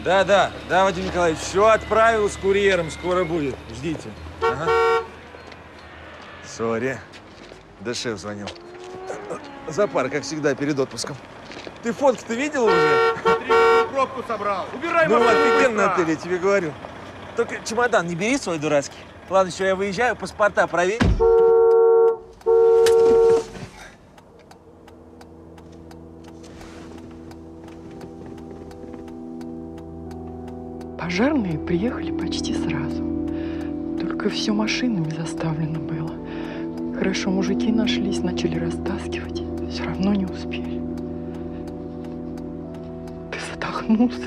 Да, Вадим Николаевич, все отправил с курьером, скоро будет. Ждите. Ага. Сори. Да шеф звонил. Запар, как всегда, перед отпуском. Ты фотки-то видел уже? Смотри, какую пробку собрал. Убирай Ну, машину офигенно быстро. отель, я тебе говорю. Только чемодан не бери свой дурацкий. Ладно, все, я выезжаю, паспорта проверь. Пожарные приехали почти сразу. Только все машинами заставлено было. Хорошо, мужики нашлись, начали растаскивать. Все равно не успели. Ты задохнулся,